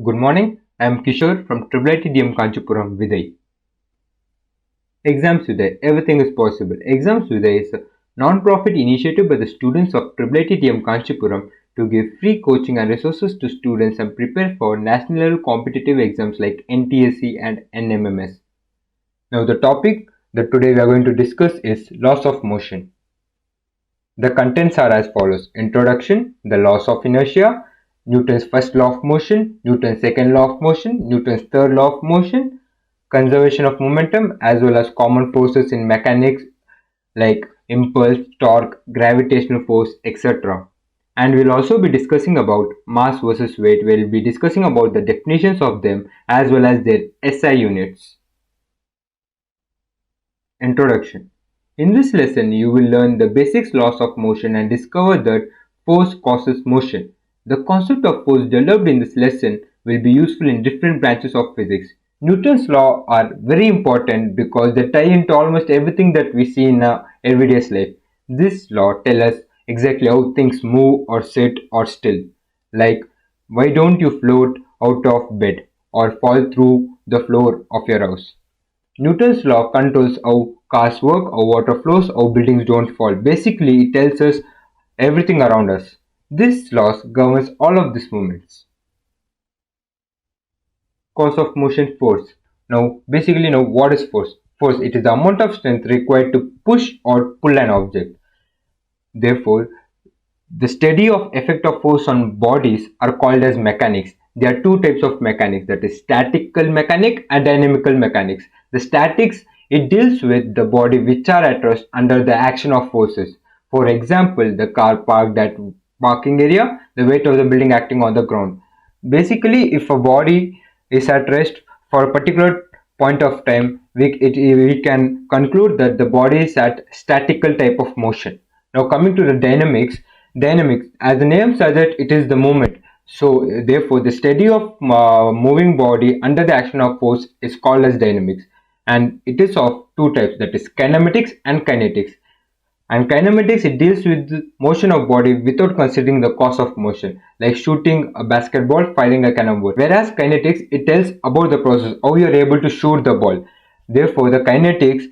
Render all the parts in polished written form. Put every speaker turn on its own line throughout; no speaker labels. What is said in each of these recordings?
Good morning, I am Kishore from IIITDM Kancheepuram, Vidhai. Exams Vidhai, everything is possible. Exams Vidhai is a non-profit initiative by the students of IIITDM Kancheepuram to give free coaching and resources to students and prepare for national level competitive exams like NTSE and NMMS. Now the topic that today we are going to discuss is laws of motion. The contents are as follows: introduction, the laws of inertia, Newton's first law of motion, Newton's second law of motion, Newton's third law of motion, conservation of momentum, as well as common forces in mechanics like impulse, torque, gravitational force, etc. And we'll also be discussing about mass versus weight. We'll be discussing about the definitions of them as well as their SI units. Introduction. In this lesson, you will learn the basic laws of motion and discover that force causes motion. The concept of force developed in this lesson will be useful in different branches of physics. Newton's laws are very important because they tie into almost everything that we see in our everyday life. This law tells us exactly how things move or sit or still. Like, why don't you float out of bed or fall through the floor of your house? Newton's law controls how cars work, how water flows, how buildings don't fall. Basically, it tells us everything around us. This law governs all of these movements. Cause of motion, force. Now, what is force? Force, it is the amount of strength required to push or pull an object. Therefore, the study of effect of force on bodies are called as mechanics. There are two types of mechanics, that is statical mechanics and dynamical mechanics. The statics, it deals with the body which are at rest under the action of forces. For example, the car parked at parking area, the weight of the building acting on the ground. Basically, if a body is at rest for a particular point of time, we can conclude that the body is at statical type of motion. Now coming to the dynamics, as the name suggests, it is the movement. So therefore, the study of moving body under the action of force is called as dynamics, and it is of two types, that is kinematics and kinetics. And kinematics, it deals with the motion of body without considering the cause of motion, like shooting a basketball, firing a cannonball. Whereas kinetics, it tells about the process, how you are able to shoot the ball. Therefore, the kinetics,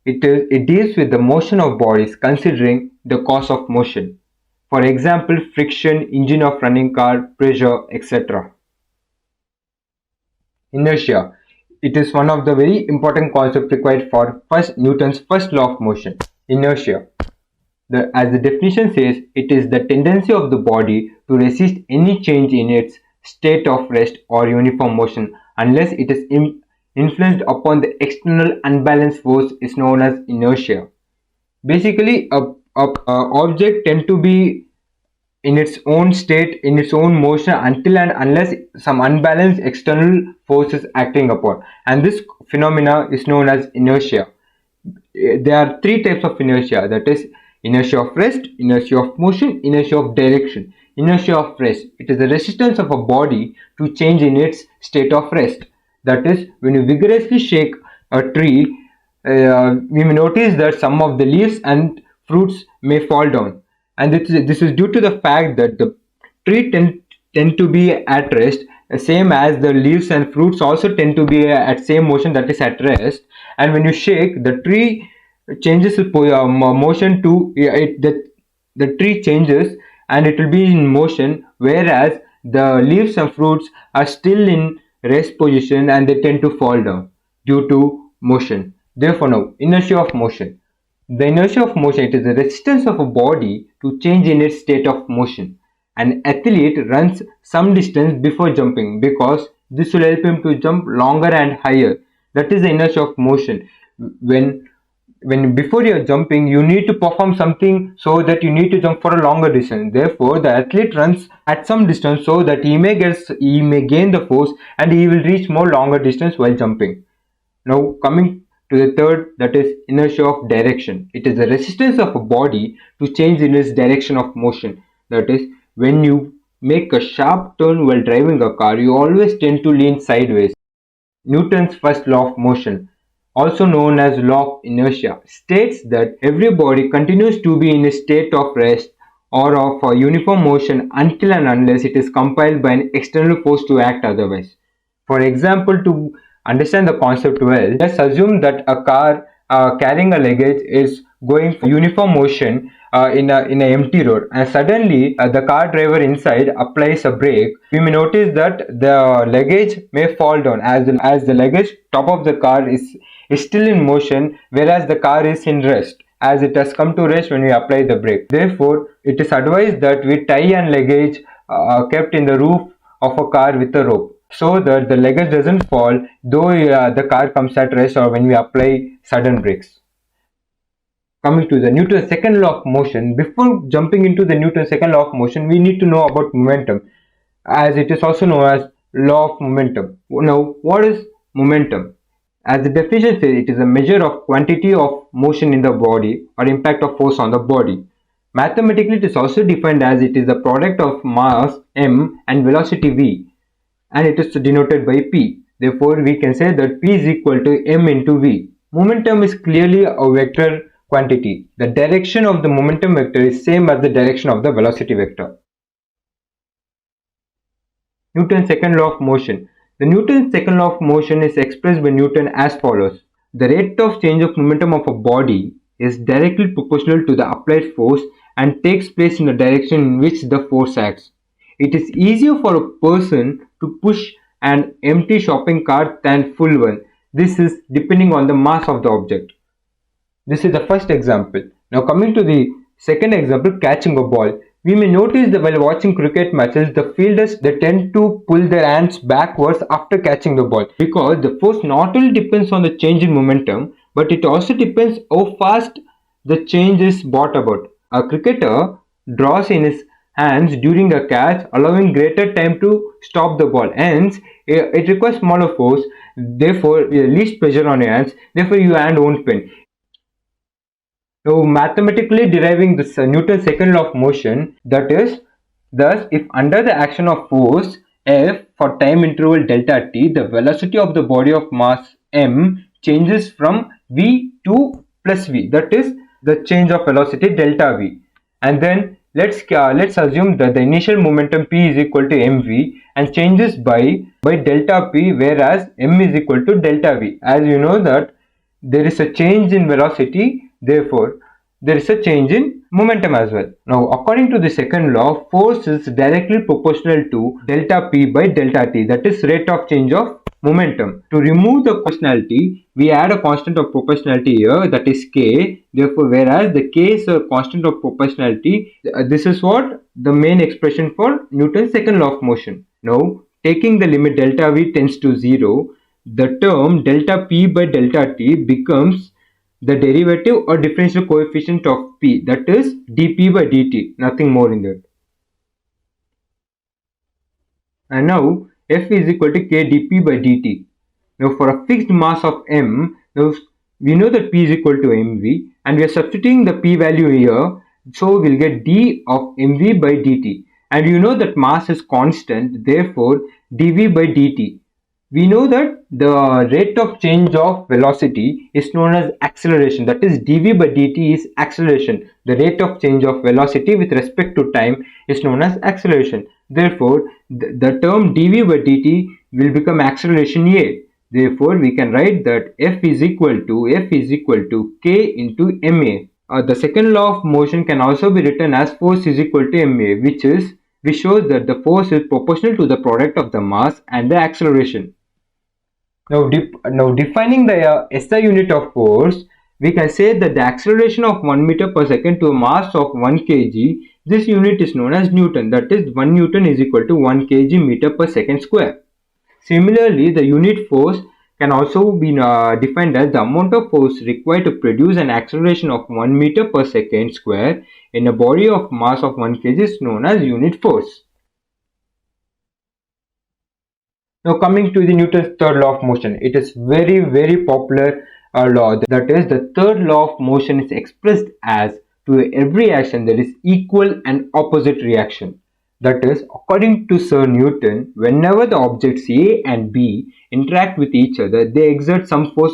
it deals with the motion of bodies considering the cause of motion. For example, friction, engine of running car, pressure, etc. Inertia. It is one of the very important concepts required for Newton's first law of motion. Inertia. As the definition says, it is the tendency of the body to resist any change in its state of rest or uniform motion unless it is influenced upon the external unbalanced force is known as inertia. Basically, a object tend to be in its own state, in its own motion until and unless some unbalanced external force is acting upon, and this phenomena is known as inertia. There are three types of inertia, that is inertia of rest, inertia of motion, inertia of direction. Inertia of rest, it is the resistance of a body to change in its state of rest. That is, when you vigorously shake a tree, we may notice that some of the leaves and fruits may fall down, and this is due to the fact that the tree tend to be at rest, same as the leaves and fruits also tend to be at same motion, that is at rest. And when you shake, the tree changes its motion to the tree changes and it will be in motion, whereas the leaves and fruits are still in rest position and they tend to fall down due to motion. Therefore, now inertia of motion. The inertia of motion, it is the resistance of a body to change in its state of motion. An athlete runs some distance before jumping because this will help him to jump longer and higher. That is the inertia of motion. When before you are jumping, you need to perform something so that you need to jump for a longer distance. Therefore, the athlete runs at some distance so that he may gain the force and he will reach more longer distance while jumping. Now coming to the third, that is inertia of direction. It is the resistance of a body to change in its direction of motion. That is, when you make a sharp turn while driving a car, you always tend to lean sideways. Newton's first law of motion, also known as law of inertia, states that every body continues to be in a state of rest or of uniform motion until and unless it is compelled by an external force to act otherwise. For example, to understand the concept well, let's assume that a car carrying a luggage is going for uniform motion in a empty road, and suddenly the car driver inside applies a brake. We may notice that the luggage may fall down as the luggage top of the car is still in motion, whereas the car is in rest, as it has come to rest when we apply the brake. Therefore, it is advised that we tie an luggage kept in the roof of a car with a rope, so that the luggage doesn't fall though the car comes at rest or when we apply sudden brakes. Coming to the Newton's second law of motion, before jumping into the Newton's second law of motion, we need to know about momentum, as it is also known as law of momentum. Now, what is momentum? As the definition says, it is a measure of quantity of motion in the body or impact of force on the body. Mathematically, it is also defined as it is the product of mass m and velocity v, and it is denoted by p. Therefore, we can say that p is equal to m into v. Momentum is clearly a vector quantity. The direction of the momentum vector is same as the direction of the velocity vector. Newton's second law of motion. The Newton's second law of motion is expressed by Newton as follows. The rate of change of momentum of a body is directly proportional to the applied force and takes place in the direction in which the force acts. It is easier for a person to push an empty shopping cart than full one. This is depending on the mass of the object. This is the first example. Now coming to the second example, catching a ball. We may notice that while watching cricket matches, the fielders they tend to pull their hands backwards after catching the ball, because the force not only depends on the change in momentum, but it also depends how fast the change is brought about. A cricketer draws in his hands during a catch, allowing greater time to stop the ball. Hence, it requires smaller force, therefore least pressure on your hands, therefore your hand won't pain. Now, mathematically deriving this Newton's second law of motion, that is, thus, if under the action of force F for time interval delta t, the velocity of the body of mass m changes from v to plus v, that is, the change of velocity delta v. And then let's assume that the initial momentum p is equal to mv and changes by delta p, whereas m is equal to delta v. As you know that there is a change in velocity, therefore there is a change in momentum as well. Now, according to the second law, force is directly proportional to delta p by delta t, that is rate of change of momentum. To remove the proportionality, we add a constant of proportionality here, that is k. Therefore, whereas the k is a constant of proportionality, this is what the main expression for Newton's second law of motion. Now, taking the limit delta v tends to 0, the term delta p by delta t becomes the derivative or differential coefficient of p, that is dp by dt, nothing more in that. And now F is equal to k dp by dt. Now for a fixed mass of m, now we know that p is equal to mv, and we are substituting the p value here, so we'll get d of mv by dt. And you know that mass is constant, therefore dv by dt. We know that the rate of change of velocity is known as acceleration, that is dv by dt is acceleration. The rate of change of velocity with respect to time is known as acceleration. Therefore, the term dv by dt will become acceleration a. Therefore, we can write that F is equal to k into ma. The second law of motion can also be written as force is equal to ma, which shows that the force is proportional to the product of the mass and the acceleration. Now defining the SI unit of force, we can say that the acceleration of 1 meter per second to a mass of 1 kg, this unit is known as Newton, that is 1 Newton is equal to 1 kg meter per second square. Similarly, the unit force can also be defined as the amount of force required to produce an acceleration of 1 meter per second square in a body of mass of 1 kg is known as unit force. Now coming to the Newton's third law of motion, it is very popular law. That is, the third law of motion is expressed as to every action there is equal and opposite reaction. That is, according to Sir Newton, whenever the objects A and B interact with each other, they exert some force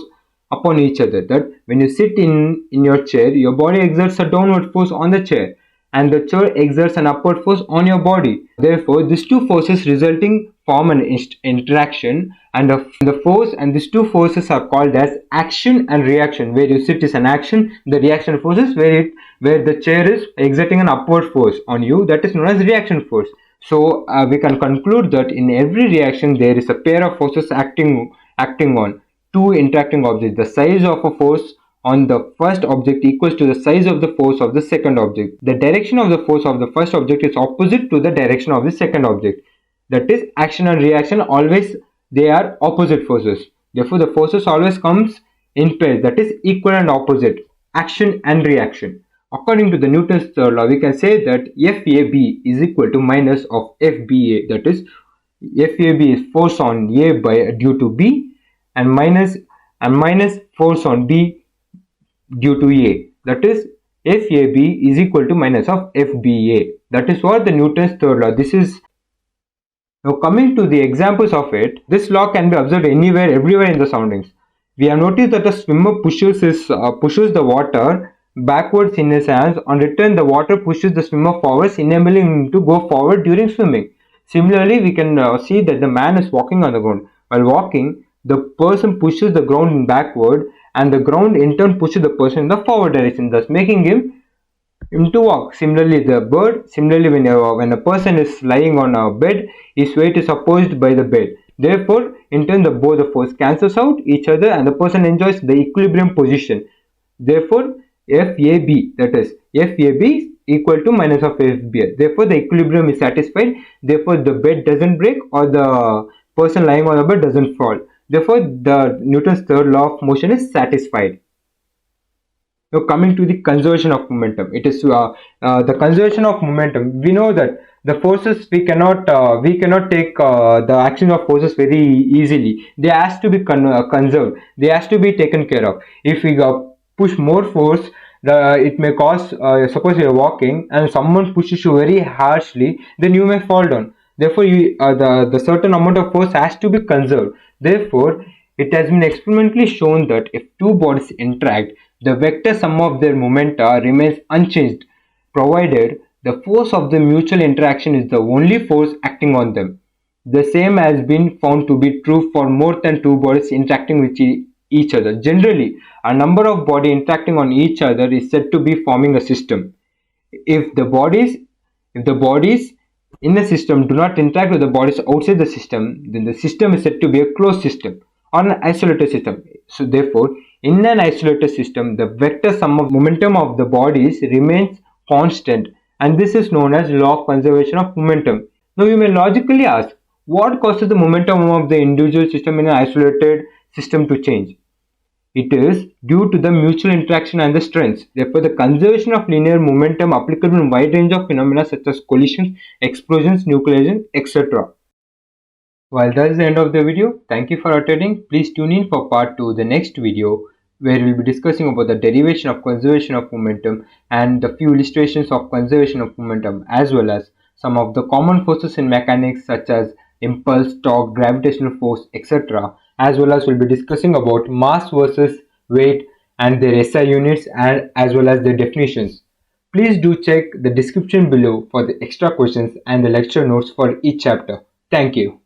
upon each other. That when you sit in your chair, your body exerts a downward force on the chair. and the chair exerts an upward force on your body. Therefore, these two forces resulting form an interaction, and the force and these two forces are called as action and reaction. Where you sit is an action, the reaction force is where the chair is exerting an upward force on you, that is known as reaction force. So we can conclude that in every reaction there is a pair of forces acting on two interacting objects. The size of a force on the first object equals to the size of the force of the second object. The direction of the force of the first object is opposite to the direction of the second object. That is, action and reaction always they are opposite forces. Therefore, the forces always comes in pairs. That is equal and opposite. Action and reaction. According to the Newton's third law, we can say that FAB is equal to minus of FBA. That is, FAB is force on A by due to B, and minus force on B due to A. That is, FAB is equal to minus of FBA. That is what the Newton's third law. This is. Now coming to the examples of it, this law can be observed anywhere, everywhere in the surroundings. We have noticed that a swimmer pushes the water backwards in his hands. On return, the water pushes the swimmer forwards, enabling him to go forward during swimming. Similarly, we can see that the man is walking on the ground. While walking, the person pushes the ground backward, and the ground in turn pushes the person in the forward direction, thus making him to walk. Similarly, when a person is lying on a bed, his weight is opposed by the bed. Therefore, in turn, both the force cancels out each other, and the person enjoys the equilibrium position. Therefore, FAB, that is, FAB is equal to minus of FBA. Therefore, the equilibrium is satisfied. Therefore, the bed doesn't break or the person lying on the bed doesn't fall. Therefore, the Newton's third law of motion is satisfied. Now coming to the conservation of momentum, it is the conservation of momentum. We know that the forces we cannot take the action of forces very easily. They has to be conserved. They has to be taken care of. If we push more force, it may cause. Suppose you are walking and someone pushes you very harshly, then you may fall down. Therefore, the certain amount of force has to be conserved. Therefore, it has been experimentally shown that if two bodies interact, the vector sum of their momenta remains unchanged, provided the force of the mutual interaction is the only force acting on them. The same has been found to be true for more than two bodies interacting with each other. Generally, a number of bodies interacting on each other is said to be forming a system. If the bodies in a system do not interact with the bodies outside the system, then the system is said to be a closed system or an isolated system. So therefore, in an isolated system, the vector sum of momentum of the bodies remains constant, and this is known as law of conservation of momentum. Now you may logically ask, what causes the momentum of the individual system in an isolated system to change? It is due to the mutual interaction and the strengths. Therefore, the conservation of linear momentum applicable in a wide range of phenomena such as collisions, explosions, nuclearization, etc. Well, that's the end of the video. Thank you for attending. Please tune in for part 2, the next video, where we'll be discussing about the derivation of conservation of momentum and the few illustrations of conservation of momentum, as well as some of the common forces in mechanics such as impulse, torque, gravitational force, etc. As well as we'll be discussing about mass versus weight and their SI units, and as well as their definitions. Please do check the description below for the extra questions and the lecture notes for each chapter. Thank you.